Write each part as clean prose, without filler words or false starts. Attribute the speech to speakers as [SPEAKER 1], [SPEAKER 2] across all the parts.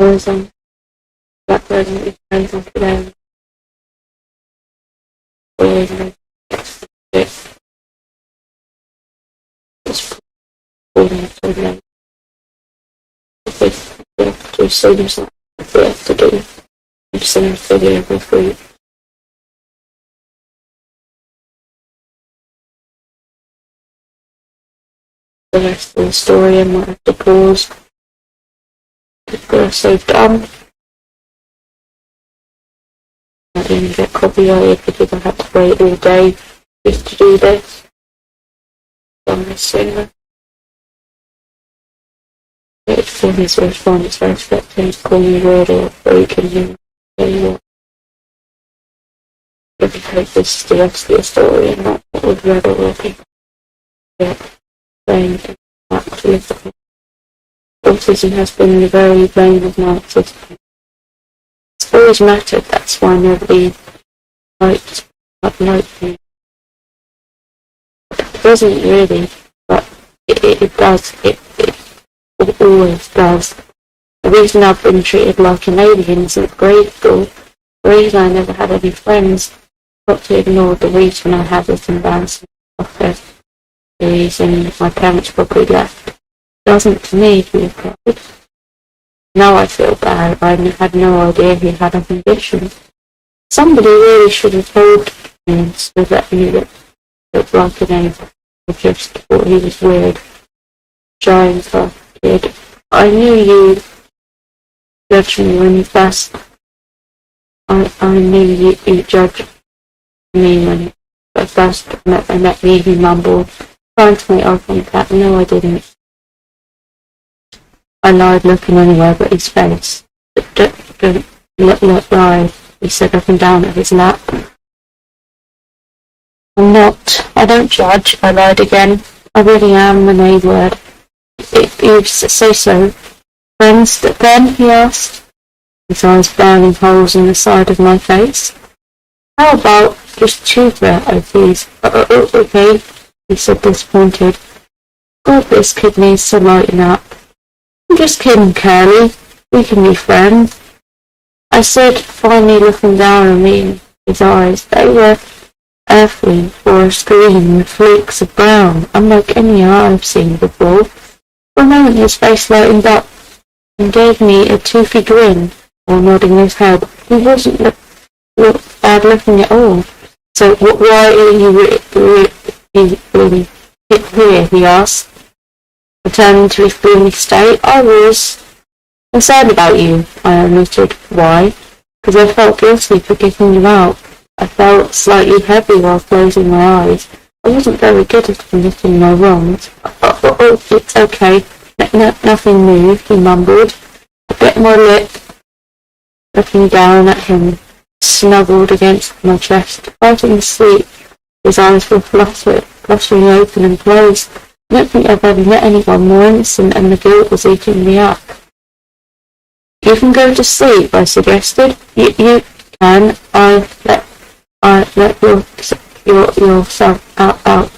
[SPEAKER 1] I was on Wattpad with friends on today. Always like it. Just pulling it so late. If you have to say yourself what you have to do. You send a video every week. The rest of the story I might have to pause. Because so dumb. I didn't get copyrighted because I had to wait all day just to do this. On this singer. Wait for his response. I expect him to call me weird or freak and him tell you what. I hope this is the rest of the story and not what we've read already. Yet, saying actually autism has been the very vein of my existence. It's always mattered, that's why nobody liked me. It doesn't really, but it does, it always does. The reason I've been treated like an alien since grade school, the reason I never had any friends, got to ignore the reason I had this embarrassing process, the reason my parents probably left. Doesn't to me feel proud. Now I feel bad. I had no idea he had a condition. Somebody really should have told me instead of letting me look like an angel. I just thought he was weird. Shy and tough kid. I knew you judged me when you first. I knew you judged me when you first met me, he mumbled, trying to make eye contact. No, I didn't. I lied, looking anywhere but his face. Don't lie, he said up and down at his lap. I don't judge, I lied again. I really am an A word. If you say so. Friends then, he asked, his eyes burning holes in the side of my face. How about just two please? Okay, he said disappointed. God, this kid needs to lighten up. I'm just kidding, Curly. We can be friends. I said, finally looking down at me in his eyes. They were earthly forest green with flakes of brown, unlike any I've seen before. For a moment his face lightened up and gave me a toothy grin while nodding his head. He wasn't bad looking at all. So why are you really here? He asked, returning to his gloomy state. I was concerned about you, I admitted. Why? Because I felt guilty for kicking you out. I felt slightly heavy while closing my eyes. I wasn't very good at admitting my wrongs. Oh, it's okay. Nothing moved, he mumbled. I bit my lip, looking down at him, snuggled against my chest, fighting sleep. His eyes were fluttering open and closed. I don't think I've ever met anyone more innocent, and the guilt was eating me up. You can go to sleep, I suggested. You can. I let yourself out.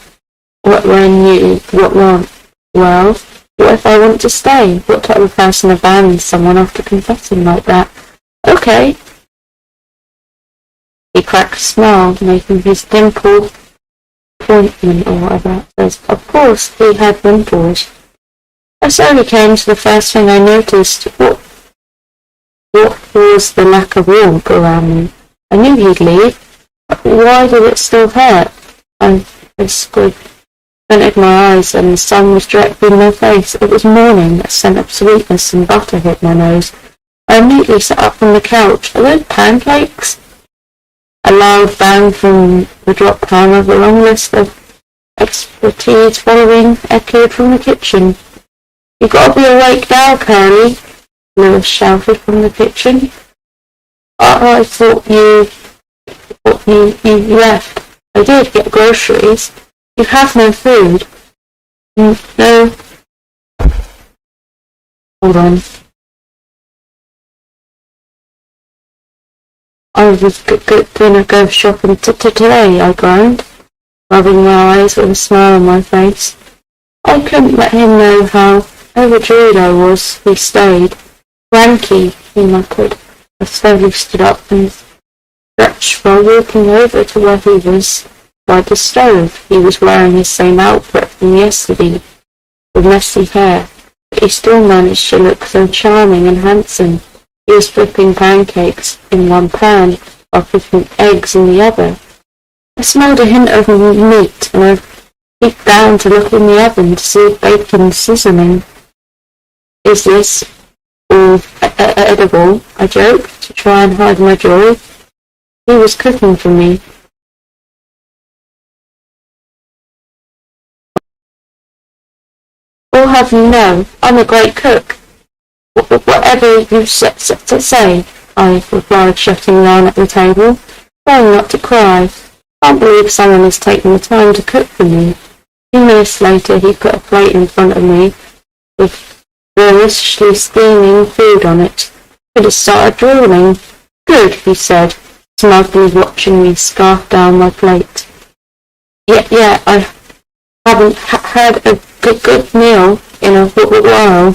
[SPEAKER 1] What want? Well, what if I want to stay? What type of person abandons someone after confessing like that? Okay. He cracked a smile, making his dimple appointment or whatever it says. Of course, he had dimples. I slowly came to the first thing I noticed. What was the lack of warmth around me? I knew he'd leave. Why did it still hurt? I squinted my eyes and the sun was directly in my face. It was morning. A scent of sweetness and butter hit my nose. I immediately sat up from the couch. Are those pancakes? A loud bang from the drop pan of a long list of expertise following echoed from the kitchen. You gotta be awake now, Curly, Lewis shouted from the kitchen. I thought you left. I did get groceries. You have no food. No. Hold on. I was gonna go shopping today, I groaned, rubbing my eyes with a smile on my face. I couldn't let him know how overjoyed I was he stayed. "Frankie," he muttered. I slowly stood up and stretched while walking over to where he was by the stove. He was wearing his same outfit from yesterday, with messy hair, but he still managed to look so charming and handsome. He was flipping pancakes in one pan while cooking eggs in the other. I smelled a hint of meat, and I peeked down to look in the oven to see bacon sizzling. "Is this all edible?" I joked, to try and hide my joy. He was cooking for me. "I'll have you know, I'm a great cook. Whatever you say," I replied, shutting down at the table, trying not to cry. "Can't believe someone has taken the time to cook for me." A few minutes later, he put a plate in front of me with deliciously steaming food on it. I could have started drooling. "Good," he said, smugly watching me scarf down my plate. Yeah, I haven't had a good meal in a while."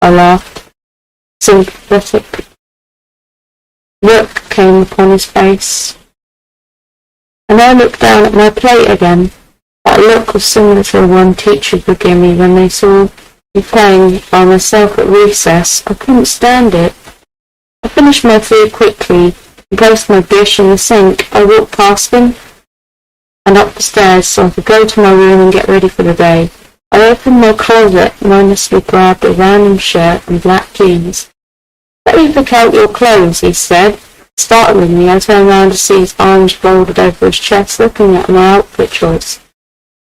[SPEAKER 1] I laughed. Sympathetic look came upon his face, and I looked down at my plate again. That look was similar to the one teachers would give me when they saw me playing by myself at recess. I couldn't stand it. I finished my food quickly and placed my dish in the sink. I walked past him and up the stairs so I could go to my room and get ready for the day. I opened my closet, mindlessly grabbed a random shirt and black jeans. "Let me pick out your clothes," he said. Startling me, I turned round to see his arms folded over his chest, looking at my outfit choice.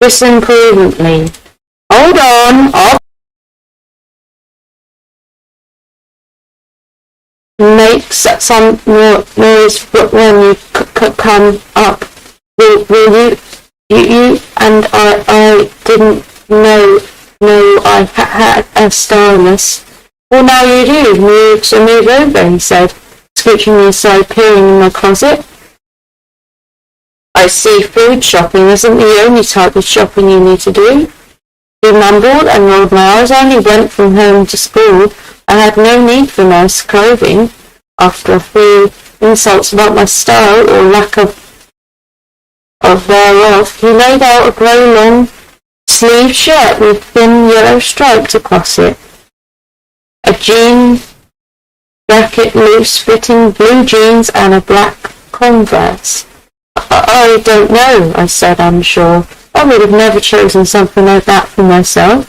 [SPEAKER 1] "Listen prudently." "Hold on, I'll make some noise when you come up. Will you? You and I didn't know I had a stylist." "Well, now you do. Move over," he said, scooching me aside, peering in my closet. "I see food shopping isn't the only type of shopping you need to do." He mumbled and rolled my eyes. "I only went from home to school. I had no need for nice clothing." After a few insults about my style or lack of thereof, he laid out a grey long-sleeved shirt with thin yellow stripes across it, a jean jacket, loose-fitting blue jeans, and a black Converse. I don't know," I said, unsure. "I would have never chosen something like that for myself."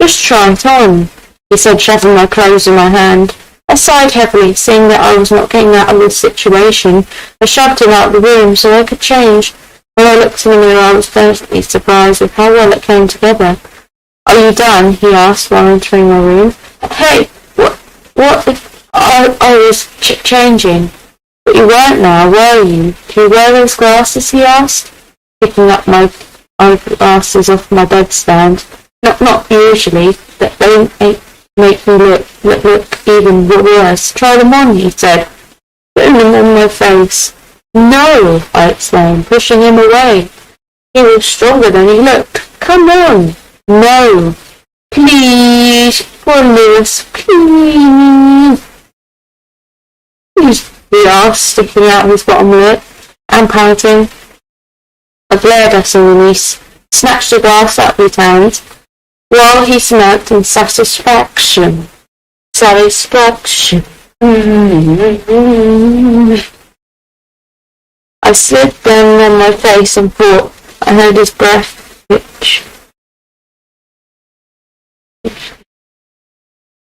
[SPEAKER 1] "Just try it on," he said, shoving my clothes in my hand. I sighed heavily, seeing that I was not getting out of this situation. I shoved him out of the room so I could change. When I looked in the mirror, I was pleasantly surprised with how well it came together. "Are you done?" he asked while entering my room. "Hey, what if I was changing?" "But you weren't now, were you? Do you wear those glasses?" he asked, picking up my eyeglasses off my bedstand. Not usually. They make me look even worse." "Try them on," he said, putting them on my face. "No," I exclaimed, pushing him away. He was stronger than he looked. "Come on." "No." "Please, poor Lewis, please." He asked, sticking out his bottom lip and pouting. I glared at him and he snatched the glass out of his hand, while he smirked in satisfaction. Satisfaction. I slid down on my face and thought I heard his breath hitch.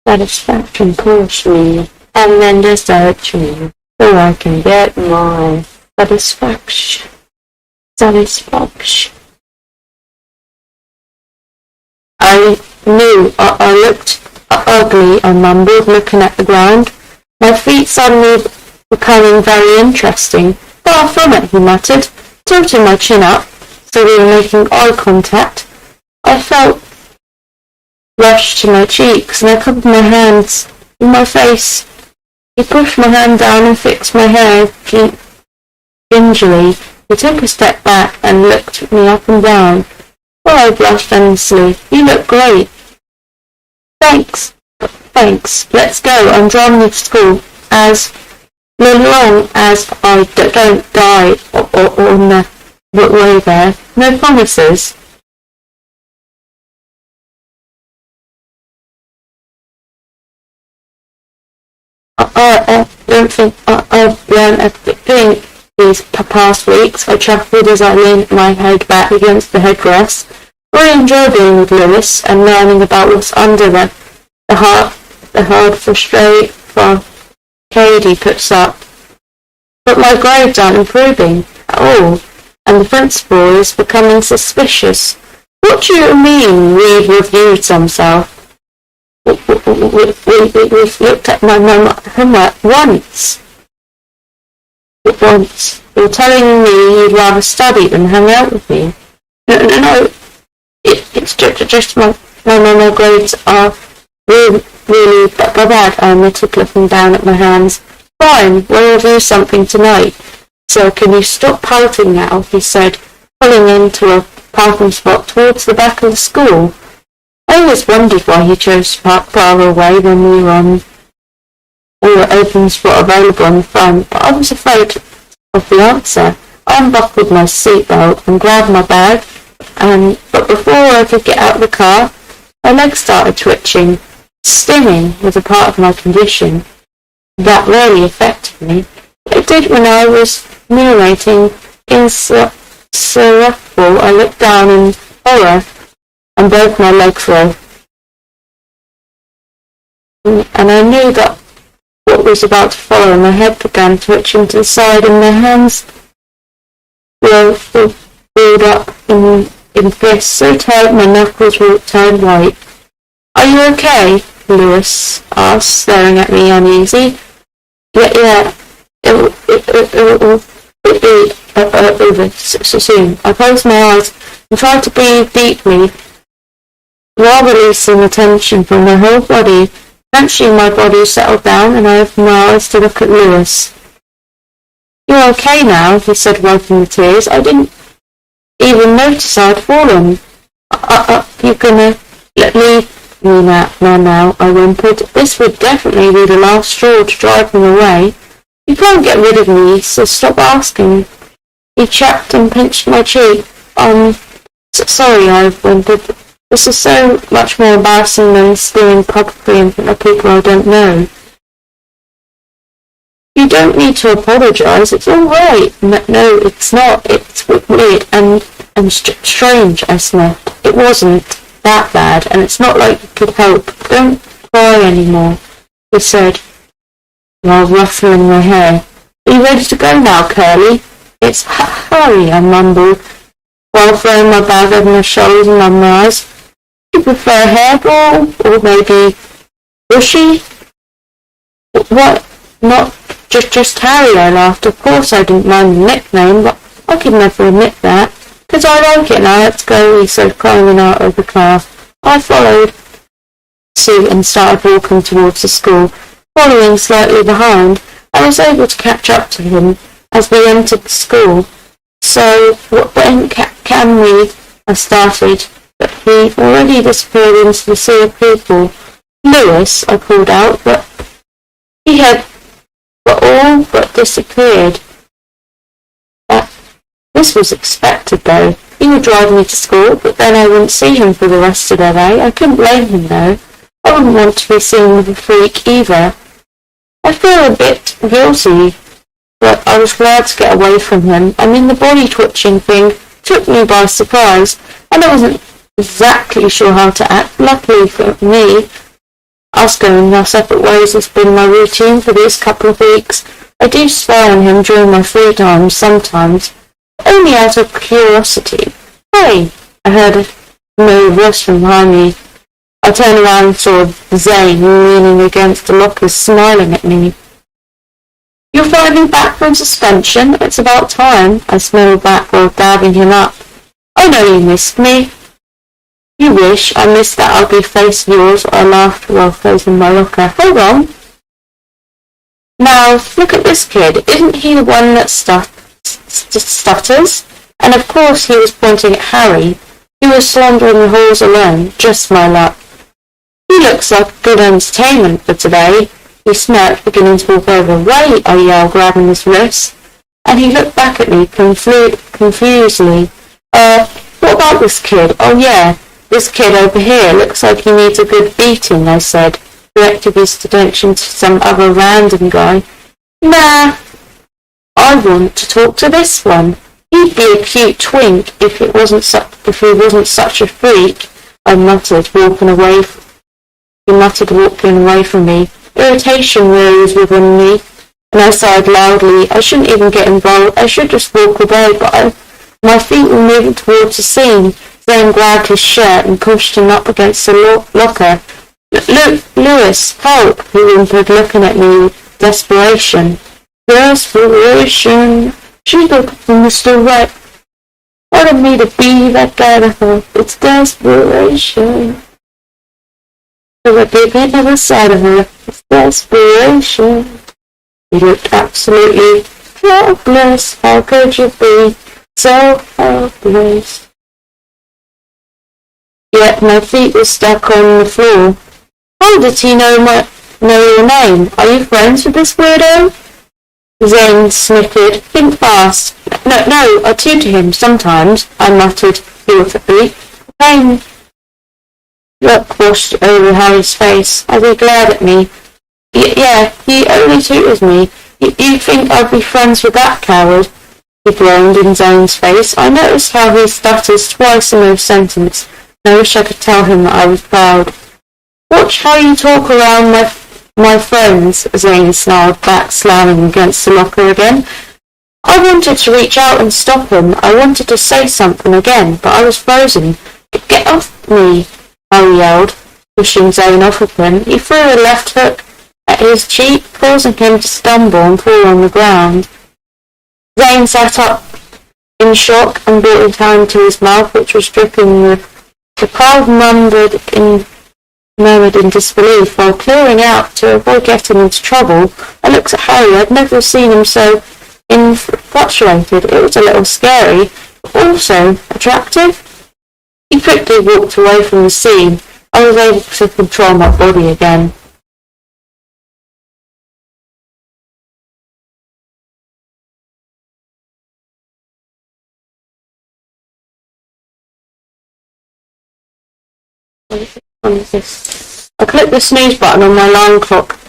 [SPEAKER 1] Satisfaction calls me, and then deserts me, so I can get my satisfaction. Satisfaction. I knew I looked ugly, I mumbled, looking at the ground. My feet suddenly becoming very interesting. "Far from it," he muttered, tilting my chin up so we were making eye contact. I felt rush to my cheeks and I covered my hands in my face. He pushed my hand down and fixed my hair gingerly. He took a step back and looked me up and down. "Oh," I blushed endlessly. "You look great." "Thanks." Thanks. Let's go. I'm driving you to school. As long as I don't die on the way there. No promises. I don't think I've learned a thing these past weeks. I chuckled as I leaned my head back against the headrest. I enjoy being with Lewis and learning about what's under the hard frustrate for Katie puts up. But my grades aren't improving at all, and the principal is becoming suspicious. What do you mean we've reviewed some stuff? We've looked at my homework once. You're telling me you'd rather study than hang out with me? No. It's just my grades are really bad, I admitted, looking down at my hands. Fine, we'll review something tonight. So can you stop pouting now? He said, pulling into a parking spot towards the back of the school. I always wondered why he chose to park far away when we were open spot available on the front, but I was afraid of the answer. I unbuckled my seatbelt and grabbed my bag, but before I could get out of the car, my legs started twitching. Stinging was a part of my condition. That rarely affected me. It did when I was urinating in cerebral. I looked down in horror, and both my legs were. And I knew that what was about to follow. My head began twitching to the side, and my hands were balled up in fists, so tight my knuckles were turned white. Are you okay? Lewis asked, staring at me uneasy. Yeah. It'll be over soon. I closed my eyes and tried to breathe deeply, while releasing the tension from my whole body. Eventually my body settled down and I opened my eyes to look at Lewis. You're okay now, he said, wiping the tears. I didn't even notice I'd fallen. You're gonna let me now, I whimpered. This would definitely be the last straw to drive me away. You can't get rid of me, so stop asking. He chapped and pinched my cheek. Sorry, I whimpered. This is so much more embarrassing than stealing publicly in front of people I don't know. You don't need to apologise. It's all right. No, it's not. It's weird and strange, I sniffed. It wasn't that bad, and it's not like you could help. Don't cry anymore, he said, while ruffling my hair. Are you ready to go now, Curly? It's Harry, I mumbled, while throwing my bag over my shoulders and rubbing my eyes. Do you prefer hairball, or maybe bushy? What? Not just Harry, I laughed. Of course I didn't mind the nickname, but I could never admit that. Because I like it now, let's go, he said, climbing out of the car. I followed suit and started walking towards the school. Following slightly behind, I was able to catch up to him as we entered the school. So, when can we? I started, but he already disappeared into the sea of people. Lewis, I called out, but he had all but disappeared. This was expected, though. He would drive me to school, but then I wouldn't see him for the rest of the day. I couldn't blame him, though. I wouldn't want to be seen with a freak, either. I feel a bit guilty, but I was glad to get away from him. I mean, the body twitching thing took me by surprise, and I wasn't exactly sure how to act. Luckily for me, us going our separate ways has been my routine for these couple of weeks. I do spy on him during my free time sometimes, only out of curiosity. Hey, I heard a familiar voice from behind me. I turned around and saw Zane leaning against the lockers, smiling at me. You're finally back from suspension? It's about time, I smiled back while dabbing him up. I know you missed me. You wish I missed that ugly face of yours, I laughed while closing my locker. Hold on. Now, look at this kid. Isn't he the one that stutters? And of course he was pointing at Harry, who was slumbering in the halls alone. Just my luck. He looks like good entertainment for today. He smirked, beginning to walk over. Wait, I yelled, grabbing his wrist. And he looked back at me confusedly. What about this kid? Oh yeah, this kid over here looks like he needs a good beating, I said, directing his attention to some other random guy. Nah, I want to talk to this one. He'd be a cute twink if he wasn't such a freak, I muttered, walking away from me. Irritation rose within me, and I sighed loudly. I shouldn't even get involved. I should just walk away, but my feet were moving towards the scene. Zane grabbed his shirt and pushed him up against the locker. Lewis, help, he whimpered, looking at me with desperation. Desperation. She's looking for Mr. Right. Wanted me to be that guy to her. It's desperation. So I did get to the side of her. It's desperation. He looked absolutely helpless. How could you be so helpless? Yet my feet were stuck on the floor. How did he know your name? Are you friends with this weirdo? Zane snickered. Think fast. No, I tutor him sometimes, I muttered fearfully. Pain washed over Harry's face as he glared at me. Yeah, he only tutors me. You think I'd be friends with that coward? He groaned in Zane's face. I noticed how he stutters twice in a sentence. I wish I could tell him that I was proud. Watch how you talk around my friends, Zane snarled back, slamming against the locker again. I wanted to reach out and stop him. I wanted to say something again, but I was frozen. Get off me, Harry yelled, pushing Zane off of him. He threw a left hook at his cheek, causing him to stumble and fall on the ground. Zane sat up in shock and brought his hand to his mouth, which was dripping with. The crowd murmured in disbelief while clearing out to avoid getting into trouble. I looked at Harry. I'd never seen him so infatuated. It was a little scary, but also attractive. He quickly walked away from the scene. I was able to control my body again. I clicked the snooze button on my alarm clock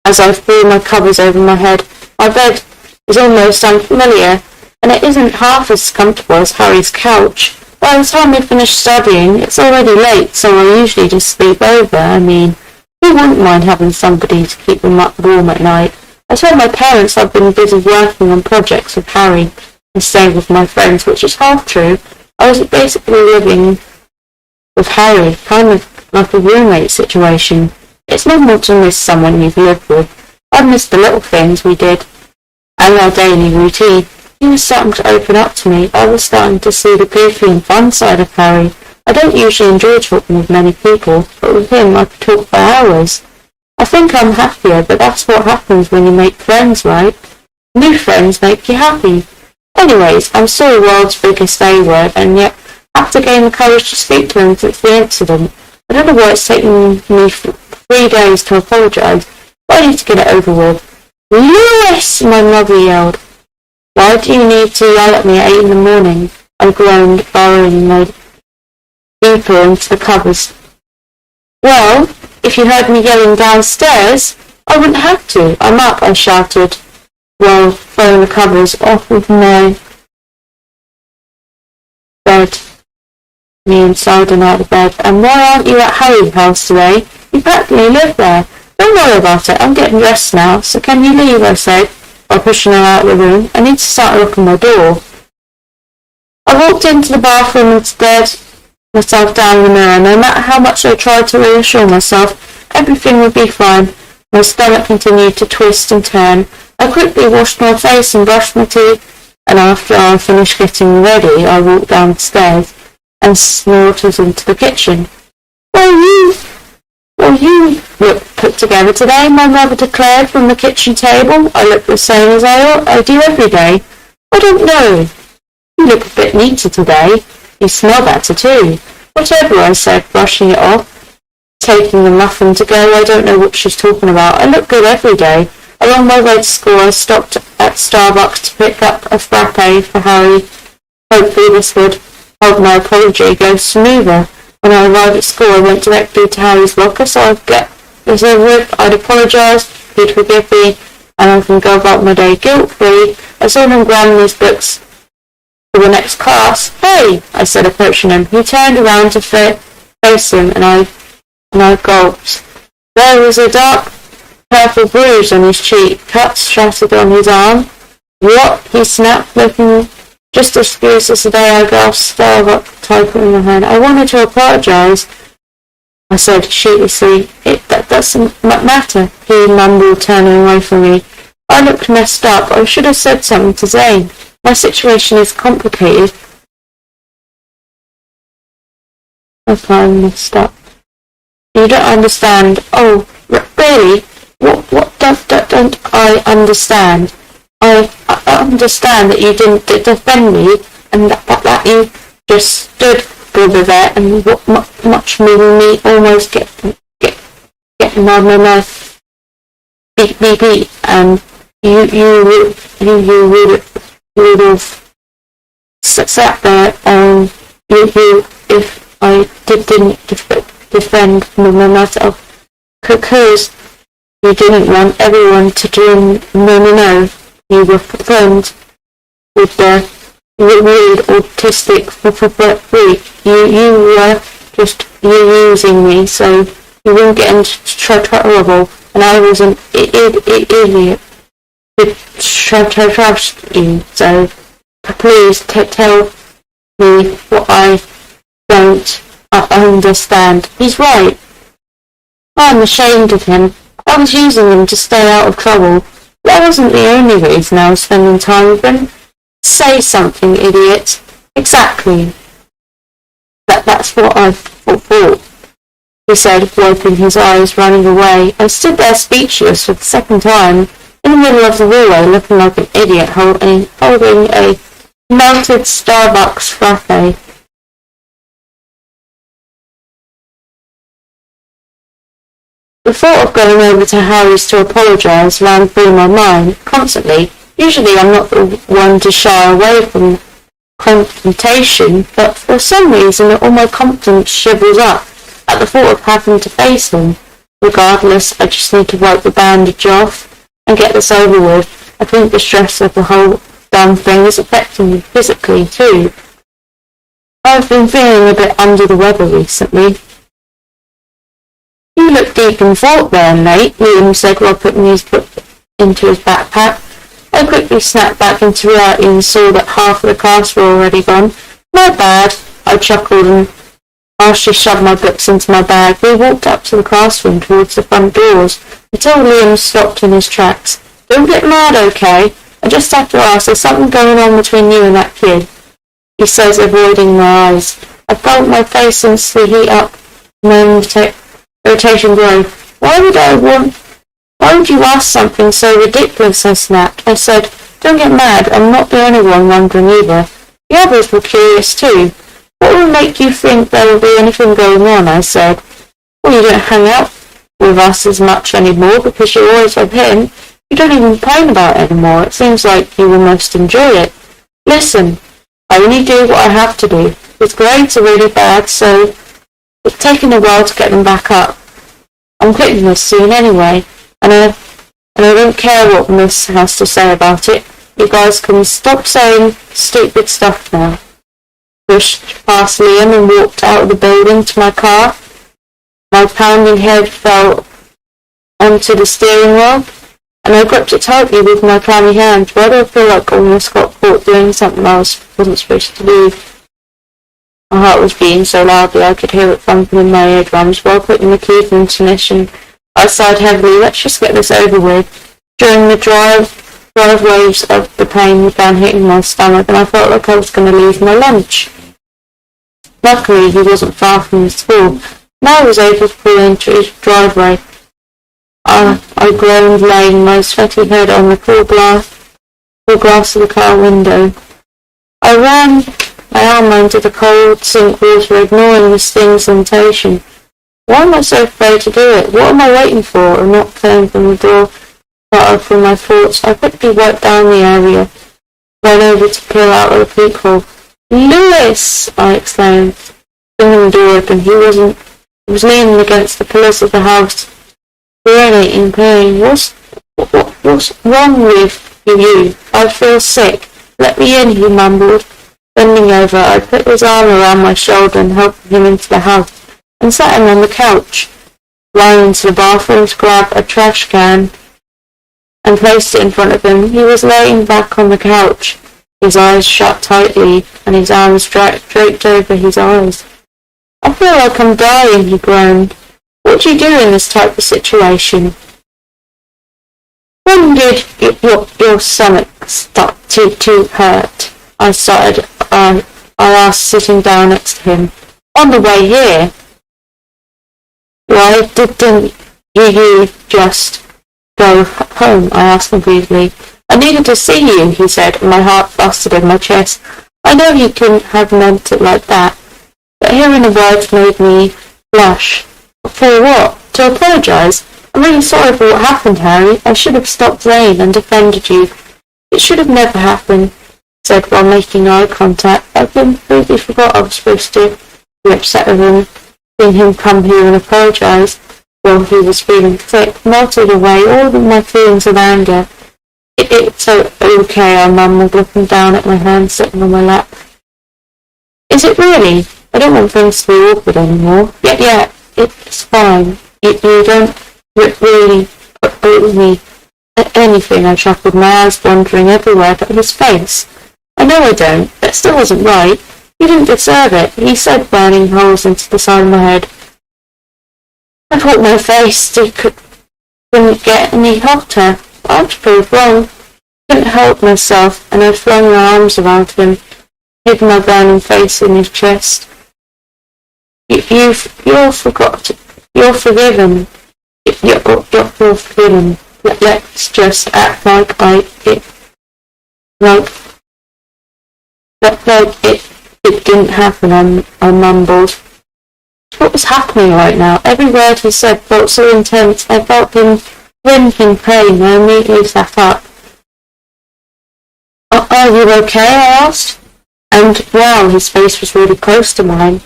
[SPEAKER 1] as I threw my covers over my head. My bed is almost unfamiliar, and it isn't half as comfortable as Harry's couch. By the time we finish studying, it's already late, so I usually just sleep over. Who wouldn't mind having somebody to keep them up warm at night? I told my parents I've been busy working on projects with Harry and staying with my friends, which is half true. I was basically living with Harry, kind of like a roommate situation. It's normal to miss someone you've lived with. I missed the little things we did and our daily routine. He was starting to open up to me. I was starting to see the goofy and fun side of Harry. I don't usually enjoy talking with many people, but with him I could talk for hours. I think I'm happier, but that's what happens when you make friends, right? New friends make you happy. Anyways, I'm still the world's biggest A-word, and yet have to gain the courage to speak to him since the incident. I don't know why it's taken me 3 days to apologise, but I need to get it over with. Lewis! My mother yelled. Why do you need to yell at me at 8 in the morning? I groaned, burrowing my deeper into the covers. Well, if you heard me yelling downstairs, I wouldn't have to. I'm up, I shouted, while throwing the covers off with my bed. Me inside and out of bed. And why aren't you at Harry's house today? You practically live there. Don't worry about it. I'm getting dressed now, so can you leave, I said, by pushing her out of the room. I need to start locking my door. I walked into the bathroom and stared myself down in the mirror. No matter how much I tried to reassure myself, everything would be fine. My stomach continued to twist and turn. I quickly washed my face and brushed my teeth, and after I finished getting ready, I walked downstairs and snorted into the kitchen. Well, you look put together today, my mother declared from the kitchen table. I look the same as I do every day. I don't know. You look a bit neater today. You smell better too. Whatever, I said, brushing it off. taking the muffin to go. I don't know what she's talking about. I look good every day. Along my way to school, I stopped at Starbucks to pick up a frappe for Harry. Hopefully this would help my apology go smoother. When I arrived at school, I went directly to Harry's locker, so I'd get this over with. I'd apologise, he'd forgive me, and I can go about my day guilt-free. I saw him grabbing his books for the next class. "Hey," I said, approaching him. He turned around to face him, and I gulped. There was a dark purple bruise on his cheek, cuts shattered on his arm. "What?" he snapped, looking. "Just excuse us today," I gasped, Starbucks typing in my hand. "I wanted to apologise," I said sheepishly. That doesn't matter," he mumbled, turning away from me. I looked messed up. I should have said something to Zane. My situation is complicated. I finally messed up. "You don't understand." "Oh, really? What don't I understand?" I understand that you didn't defend me, and that you just stood over there and much more than me almost get my mouth beat, and you would have sat there and you if I didn't defend myself, because you didn't want everyone to do. No. You were friends with the weird autistic freak. You were just using me so you wouldn't get into trouble, and I was an idiot to trust you. So please tell me what I don't understand." He's right. I'm ashamed of him. I was using him to stay out of trouble. That wasn't the only reason I was spending time with him. "Say something, idiot." "Exactly. That's what I thought," he said, wiping his eyes, running away. I stood there speechless for the second time, in the middle of the hallway, looking like an idiot, holding a melted Starbucks frappe. The thought of going over to Harry's to apologise ran through my mind constantly. Usually I'm not the one to shy away from confrontation, but for some reason all my confidence shrivels up at the thought of having to face him. Regardless, I just need to wipe the bandage off and get this over with. I think the stress of the whole damn thing is affecting me physically too. I've been feeling a bit under the weather recently. "You look deep in thought there, mate," Liam said while putting his book into his backpack. I quickly snapped back into reality and saw that half of the class were already gone. "My bad," I chuckled, and whilst she shoved my books into my bag, we walked up to the classroom towards the front doors until Liam stopped in his tracks. "Don't get mad, okay? I just have to ask, there's something going on between you and that kid?" he says, avoiding my eyes. I felt my face instantly heat up, and irritation grow. Why would you ask something so ridiculous?" I snapped. I said, "Don't get mad, I'm not the only one wondering either." The others were curious too. "What would make you think there would be anything going on?" I said. "Well, you don't hang out with us as much anymore because you're always with him. You don't even complain about it anymore. It seems like you almost enjoy it." "Listen, I only do what I have to do. His grades are really bad, so it's taken a while to get them back up. I'm quitting this soon anyway, and I don't care what Miss has to say about it. You guys can stop saying stupid stuff now." Pushed past Liam and walked out of the building to my car. My pounding head fell onto the steering wheel, and I gripped it tightly with my clammy hand. Why do I feel like I almost got caught doing something I wasn't supposed to do? My heart was beating so loudly I could hear it thumping in my eardrums. While putting the key in ignition, I sighed heavily. Let's just get this over with. During the drive waves of the pain began hitting my stomach, and I felt like I was going to lose my lunch. Luckily, he wasn't far from the school, and I was able to pull into his driveway. I groaned, laying my sweaty head on the cool glass of the car window. I ran my arm under the cold sink water, ignoring the sting sensation. Why am I so afraid to do it? What am I waiting for? A knock came from the door. Started from my thoughts. I quickly wiped down the area, ran over to peer out of the peephole. Lewis! I exclaimed. Swinging the door open. He was leaning against the pillars of the house, urinating in pain. What's wrong with you? I feel sick. Let me in, he mumbled. Bending over, I put his arm around my shoulder and helped him into the house, and sat him on the couch. Ran into the bathroom to grab a trash can and placed it in front of him. He was laying back on the couch, his eyes shut tightly, and his arms draped over his eyes. I feel like I'm dying, he groaned. What do you do in this type of situation? When did your stomach start to hurt? I started. I asked, sitting down next to him. On the way here. Why didn't you just go home? I asked him briefly. I needed to see you, he said, and my heart busted in my chest. I know you couldn't have meant it like that, but hearing the words made me blush. For what? To apologise? I'm really sorry for what happened, Harry. I should have stopped Zane and defended you. It should have never happened, he said while making eye contact. I completely forgot I was supposed to be upset with him. Seeing him come here and apologise while he was feeling sick melted away all of my feelings of anger. It's okay, I mumbled, looking down at my hand sitting on my lap. Is it really? I don't want things to be awkward anymore. Yeah, it's fine. You don't really owe me anything, I chuckled, my eyes wandering everywhere but his face. I know I don't. That still wasn't right. You didn't deserve it, he said, burning holes into the side of my head. I thought my face couldn't get any hotter. I was proved wrong. I couldn't help myself, and I flung my arms around him, hid my burning face in his chest. You're forgotten. You're forgiven. You're forgiven. Let's just act like it didn't happen, I mumbled. What was happening right now? Every word he said felt so intense. I felt him wrenching pain. I immediately sat up. Are you okay? I asked. And wow, his face was really close to mine.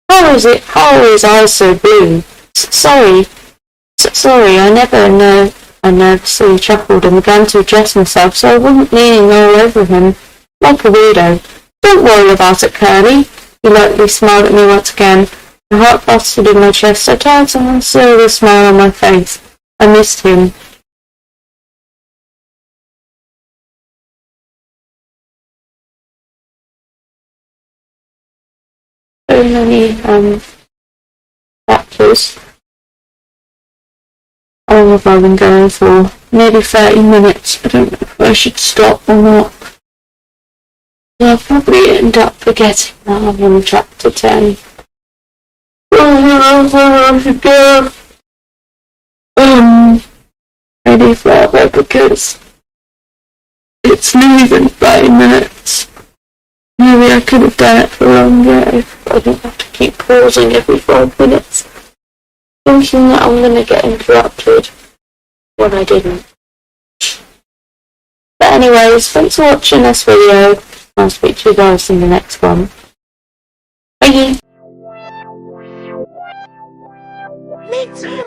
[SPEAKER 1] How is his eyes so blue? Sorry, I nervously chuckled and began to adjust myself so I wasn't leaning all over him like a weirdo. Don't worry about it, Curly. He lightly smiled at me once again. My heart busted in my chest, so tired someone saw the smile on my face. I missed him. So many chapters. How long have I been going for? Nearly 30 minutes. I don't know if I should stop or not. I'll probably end up forgetting that I'm on chapter 10. Ready forever because it's leaving 30 minutes. Maybe I could have done it for longer if I didn't have to keep pausing every 5 minutes, thinking that I'm going to get interrupted when I didn't. But anyways, thanks for watching this video. I'll speak to you guys in the next one. Bye!
[SPEAKER 2] Me too,